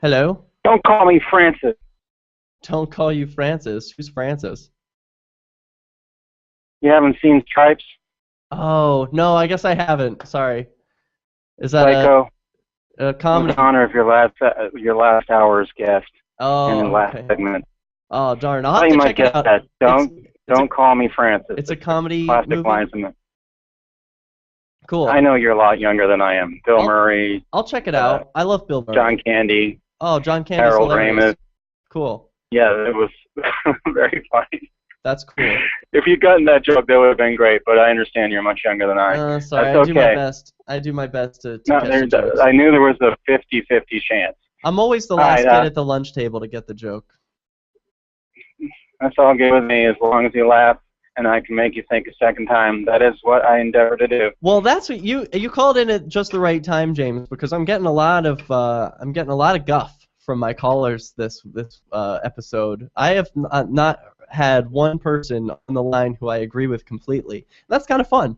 Hello? Don't call me Francis. Don't call you Francis. Who's Francis? You haven't seen Stripes? Oh, no, I guess I haven't. Sorry. Is that Psycho. a It was an comedy? honor of your last hour's guest in the Oh, last okay. segment. Oh, darn. I'll Thought have you to might check it get out. that. It's it's a Don't call me Francis. it's a It's the comedy classic movie? lines from the. I Cool. know you're a lot younger than I am. Bill I'll Murray, I'll check it uh, out. I love Bill John Murray. Candy, Oh, John Candy's Harold Ramis. hilarious. Cool. Yeah, it was very funny. That's cool. If you'd gotten that joke, that would have been great. But I understand you're much younger than I. Sorry. That's I do my okay. best. I do my best to No, catch the jokes. I knew there was a 50-50 chance. I'm always the All last right, kid at the lunch table to get the joke. that's all good with me as long as you laugh and I can make you think a second time. That is what I endeavor to do. Well, that's what you called in at just the right time, James, because I'm getting a lot of guff from my callers this episode. I have not had one person on the line who I agree with completely. That's kind of fun.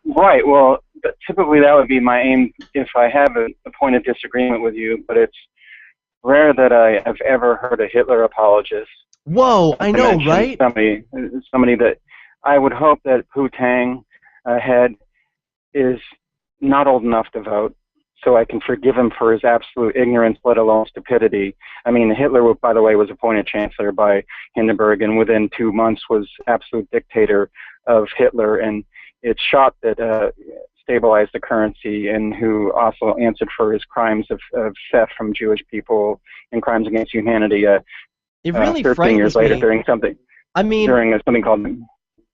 Right. Well, typically that would be my aim if I have a point of disagreement with you, but it's rare that I have ever heard a Hitler apologist. Whoa, I know, Mention right? somebody that I would hope that Pooh Tang head is not old enough to vote, so I can forgive him for his absolute ignorance, let alone stupidity. I mean, Hitler, by the way, was appointed chancellor by Hindenburg, and within 2 months was absolute dictator of Hitler, and it's Schott that stabilized the currency and who also answered for his crimes of theft from Jewish people and crimes against humanity. It really 13 years frightens later, me. during something I mean, something called.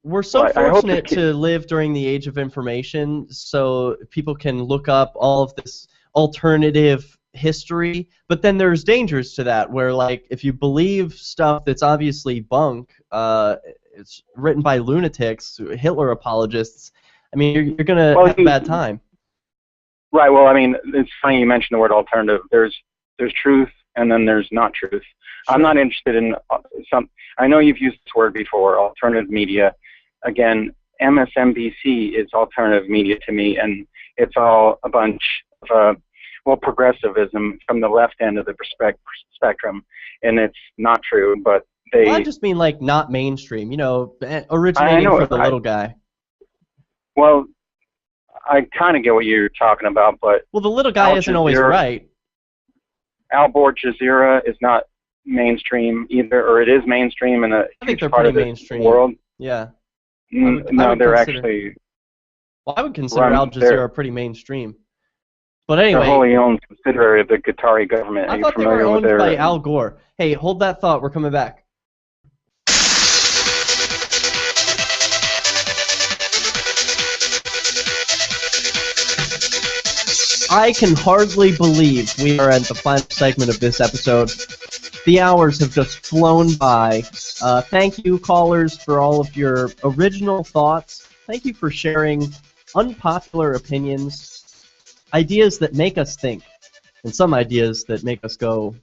we're so I hope fortunate to live during the age of information, so people can look up all of this alternative history. But then there's dangers to that, where like if you believe stuff that's obviously bunk, it's written by lunatics, Hitler apologists. I mean, you're gonna Well, have a bad time. right. Well, I mean, it's funny you mentioned the word alternative. There's truth, and then there's not truth. Sure. I'm not interested in some. I know you've used this word before, alternative media. Again, MSNBC is alternative media to me, and it's all a bunch of progressivism from the left end of the spectrum, and it's not true. But they. Well, I just mean like not mainstream, I originating know. from the little guy. Well, I kind of get what you're talking about, but Well, the little guy Al isn't always Jazeera- right. Al Jazeera is not mainstream either, or it is mainstream in a I think huge they're part pretty of the mainstream. world. Yeah. No, would they're consider- actually Well, I would consider Al they're Jazeera pretty mainstream. But they're anyway, wholly owned subsidiary of the Qatari government. I Are you thought they were familiar with owned their? by Al Gore. Hey, hold that thought. We're coming back. I can hardly believe we are at the final segment of this episode. The hours have just flown by. Thank you, callers, for all of your original thoughts. Thank you for sharing unpopular opinions, ideas that make us think, and some ideas that make us go,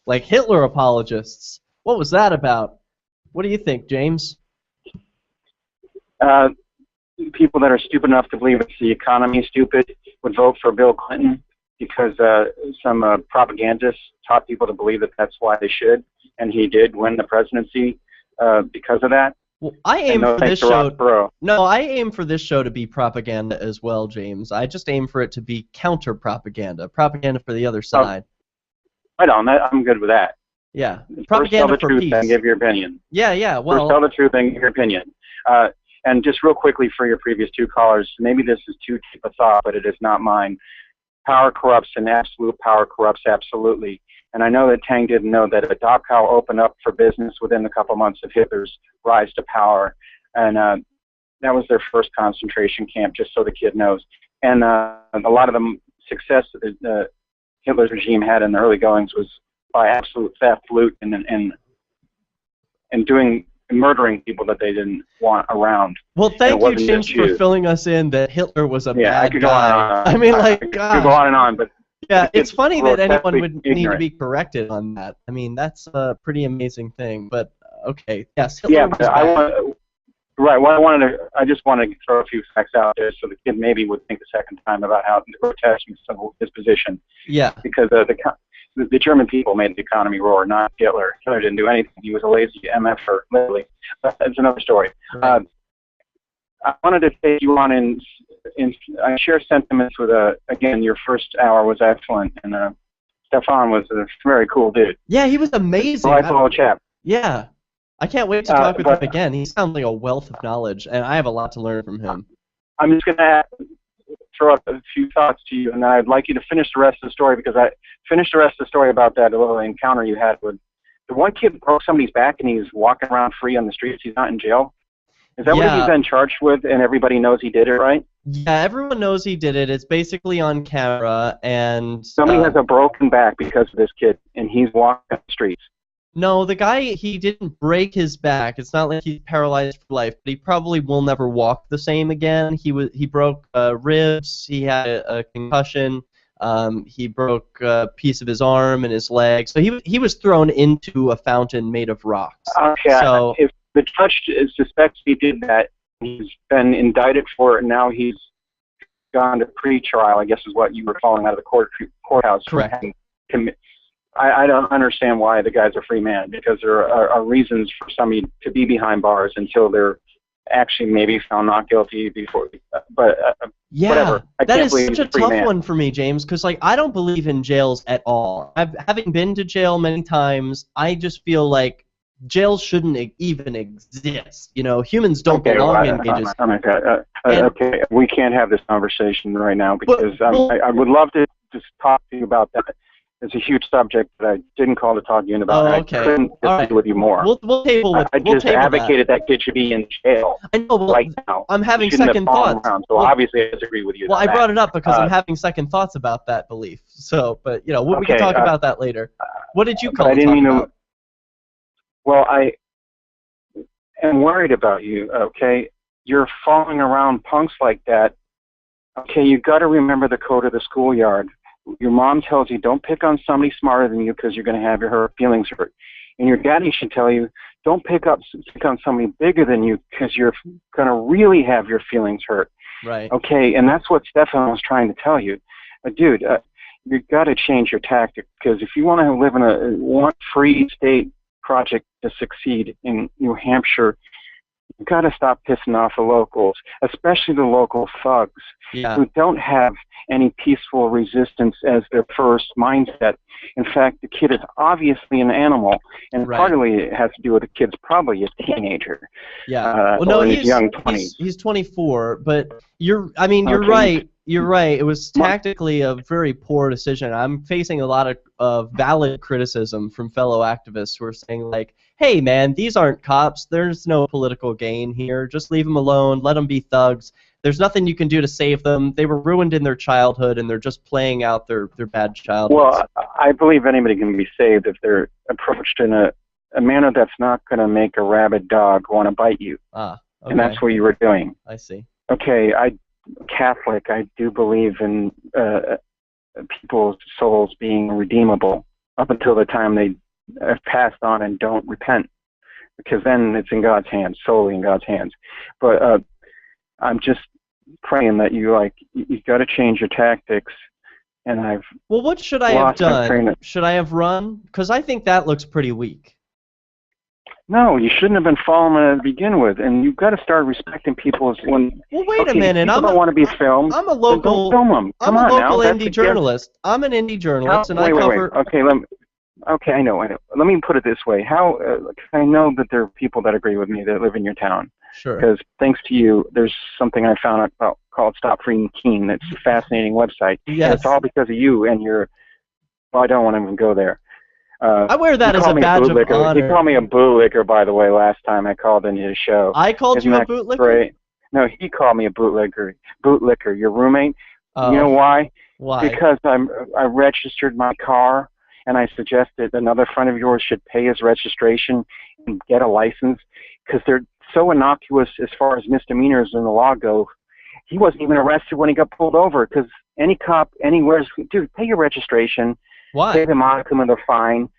like Hitler apologists. What was that about? What do you think, James? People that are stupid enough to believe it's the economy stupid would vote for Bill Clinton because some propagandists taught people to believe that that's why they should, and he did win the presidency because of that. Well, I aim no for thanks this to Ross show. Perot. No, I aim for this show to be propaganda as well, James. I just aim for it to be counter propaganda, propaganda for the other side. Right on. I'm good with that. Yeah, First propaganda tell the for truth, peace. then give your opinion. Yeah. Well, First tell the truth, then give your opinion. And just real quickly for your previous two callers, maybe this is too deep a thought, but it is not mine. Power corrupts, and absolute power corrupts absolutely. And I know that Tang didn't know that a Dachau opened up for business within a couple months of Hitler's rise to power. And that was their first concentration camp, just so the kid knows. And a lot of the success that Hitler's regime had in the early goings was by absolute theft, loot, and murdering people that they didn't want around. Well, thank you, James, for filling us in that Hitler was a bad I guy. I mean, like, God. I could go on and on, but yeah, it's funny that anyone would ignorant. need to be corrected on that. I mean, that's a pretty amazing thing. But okay, yes, Hitler yeah, was but bad. Right. Well, I just wanted to throw a few facts out there so the kid maybe would think a second time about how grotesque his position. Yeah. Because the German people made the economy roar, not Hitler. Hitler didn't do anything. He was a lazy MFer, literally. But that's another story. Right. I wanted to take you on and I share sentiments with again, your first hour was excellent, and Stefan was a very cool dude. Yeah, he was amazing. Delightful chap. Yeah. I can't wait to talk with him again. He sounds like a wealth of knowledge, and I have a lot to learn from him. I'm just going to throw out a few thoughts to you, and I'd like you to finish the rest of the story, because I finished the rest of the story about that little encounter you had with the one kid who broke somebody's back and he's walking around free on the streets. He's not in jail. Is that what he's been charged with, and everybody knows he did it, right? Yeah, everyone knows he did it. It's basically on camera, and somebody has a broken back because of this kid, and he's walking the streets. No, the guy, he didn't break his back. It's not like he's paralyzed for life, but he probably will never walk the same again. He broke ribs. He had a concussion. He broke a piece of his arm and his leg. So he was thrown into a fountain made of rocks. Okay. So if the judge suspects he did that, he's been indicted for it, and now he's gone to pre-trial, I guess is what you were calling out of the courthouse. Correct. I don't understand why the guy's a free man, because there are reasons for somebody to be behind bars until they're actually maybe found not guilty before. But yeah, whatever. that is such a tough one for me, James, because like I don't believe in jails at all. Having been to jail many times, I just feel like jails shouldn't even exist. You know, humans don't belong in cages. Okay, we can't have this conversation right now, because I would love to just talk to you about that. It's a huge subject that I didn't call to talk to you about. Oh, okay. I couldn't disagree with you more. We'll table with I just advocated that kid should be in jail. I know, well, right now. I'm having second thoughts. So obviously I disagree with you. Well, I brought it up because I'm having second thoughts about that belief. So, but you know, we can talk about that later. What did you call? I didn't mean to. Well, I am worried about you. Okay, you're following around punks like that. Okay, you got to remember the code of the schoolyard. Your mom tells you don't pick on somebody smarter than you because you're going to have your feelings hurt. And your daddy should tell you don't pick on somebody bigger than you because you're going to really have your feelings hurt. Right. Okay, and that's what Stefan was trying to tell you. Dude, you've got to change your tactic, because if you want to live in one free state project to succeed in New Hampshire, you've got to stop pissing off the locals, especially the local thugs who don't have any peaceful resistance as their first mindset. In fact, the kid is obviously an animal, and partly it has to do with the kid's probably a teenager. Yeah. Well, no, he's young 20s. He's 24, but you're right. You're right. It was tactically a very poor decision. I'm facing a lot of valid criticism from fellow activists who are saying, like, hey, man, these aren't cops. There's no political gain here. Just leave them alone. Let them be thugs. There's nothing you can do to save them. They were ruined in their childhood, and they're just playing out their bad childhood. Well, I believe anybody can be saved if they're approached in a manner that's not going to make a rabid dog want to bite you. Okay. And that's what you were doing. I see. Okay, Catholic, I do believe in people's souls being redeemable up until the time they have passed on and don't repent, because then it's in God's hands, solely in God's hands. But I'm just praying that you've got to change your tactics. And well, what should I have done? Should I have run? Because I think that looks pretty weak. No, you shouldn't have been following them to begin with, and you've got to start respecting people when. Well, wait a minute. I don't want to be filmed. I'm a local. Don't film them. I'm a local indie journalist. I'm an indie journalist, and I cover. Wait. Okay, I know. Let me put it this way. I know that there are people that agree with me that live in your town. Sure. Because thanks to you, there's something I found out called Stop Freeing Keene. That's a fascinating website. Yes. And it's all because of you and your. Well, I don't want to even go there. I wear that as a badge of honor. He called me a bootlicker, by the way, last time I called into his show. I called you a bootlicker? Great? No, he called me a bootlicker. Bootlicker, your roommate. You know why? Why? Because I registered my car, and I suggested another friend of yours should pay his registration and get a license, because they're so innocuous as far as misdemeanors in the law go. He wasn't even arrested when he got pulled over, because any cop anywhere, dude, pay your registration. Why? Pay the modicum of the fine.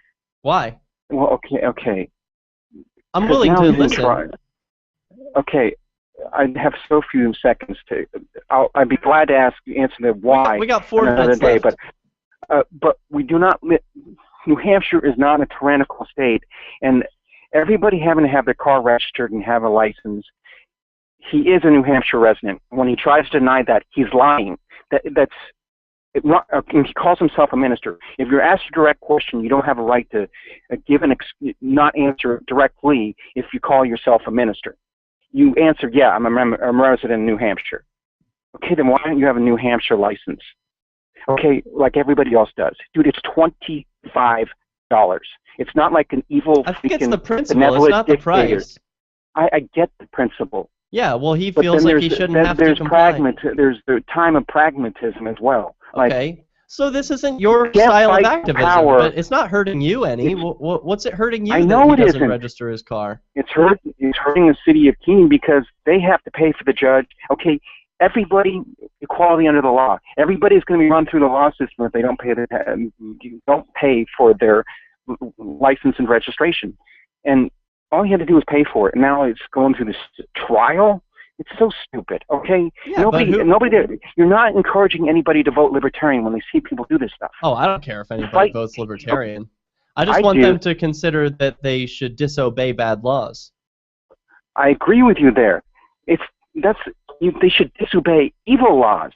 Why? Well, okay. I'm willing to listen. Okay, I have so few seconds to. I'd be glad to answer the why. We got 4 another minutes day, left. But we do not. New Hampshire is not a tyrannical state, and everybody having to have their car registered and have a license. He is a New Hampshire resident. When he tries to deny that, he's lying. He calls himself a minister. If you're asked a direct question, you don't have a right to not answer directly if you call yourself a minister. You answer, yeah, I'm a resident in New Hampshire. Okay, then why don't you have a New Hampshire license? Okay, like everybody else does. Dude, it's $25. It's not like an evil, I think it's the principle, benevolent it's not the dictator. price. I get the principle. Yeah, well, he feels like he shouldn't have to comply. There's the time of pragmatism as well. Okay, so this isn't your style of activism, but it's not hurting you any. What's it hurting you that he doesn't register his car? It's hurting the city of Keene because they have to pay for the judge. Okay, everybody, equality under the law. Everybody's going to be run through the law system if they don't pay for their license and registration. And all you had to do was pay for it, and now it's going through this trial. It's so stupid, okay? Yeah, you're not encouraging anybody to vote Libertarian when they see people do this stuff. Oh, I don't care if anybody votes Libertarian. I just want them to consider that they should disobey bad laws. I agree with you there. They should disobey evil laws.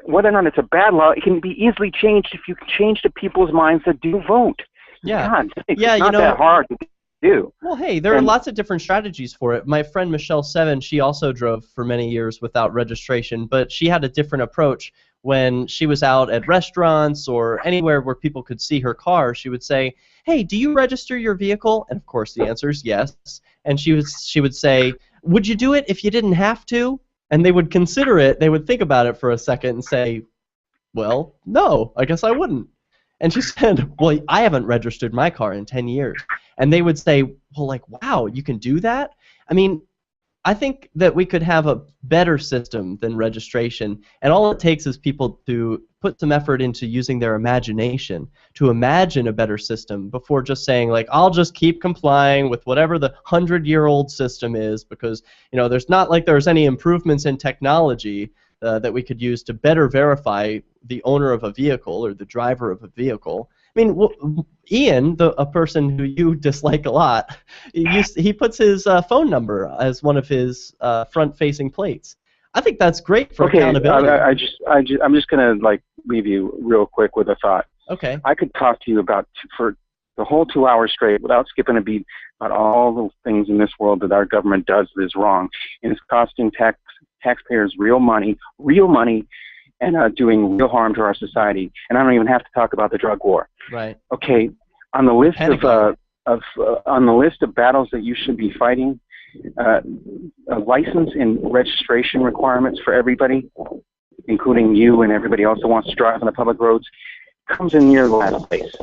Whether or not it's a bad law, it can be easily changed if you can change the people's minds that do vote. Yeah. God, it's not that hard to do. Well, hey, there are lots of different strategies for it. My friend Michelle Seven, she also drove for many years without registration, but she had a different approach. When she was out at restaurants or anywhere where people could see her car, she would say, "Hey, do you register your vehicle?" And of course the answer is yes. And she would say, "Would you do it if you didn't have to?" And they would consider it, they would think about it for a second and say, "Well, no, I guess I wouldn't." And she said, "Well, I haven't registered my car in 10 years. And they would say, "Well, like, wow, you can do that?" I mean, I think that we could have a better system than registration, and all it takes is people to put some effort into using their imagination to imagine a better system before just saying, like, I'll just keep complying with whatever the 100-year-old system is because, there's not like there's any improvements in technology that we could use to better verify the owner of a vehicle or the driver of a vehicle. I mean, Ian, a person who you dislike a lot, he puts his phone number as one of his front-facing plates. I think that's great for accountability. I'm just gonna leave you real quick with a thought. Okay. I could talk to you for the whole 2 hours straight without skipping a beat about all the things in this world that our government does that is wrong, and it's costing taxpayers real money, and doing real harm to our society. And I don't even have to talk about the drug war. Right. Okay. On the list on the list of battles that you should be fighting, a license and registration requirements for everybody, including you and everybody else that wants to drive on the public roads, comes in near the last place.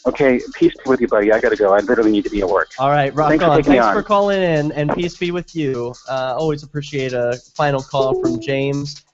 Okay, peace be with you, buddy. I gotta go. I literally need to be at work. All right, rock on. Thanks for calling in, and peace be with you. Always appreciate a final call from James.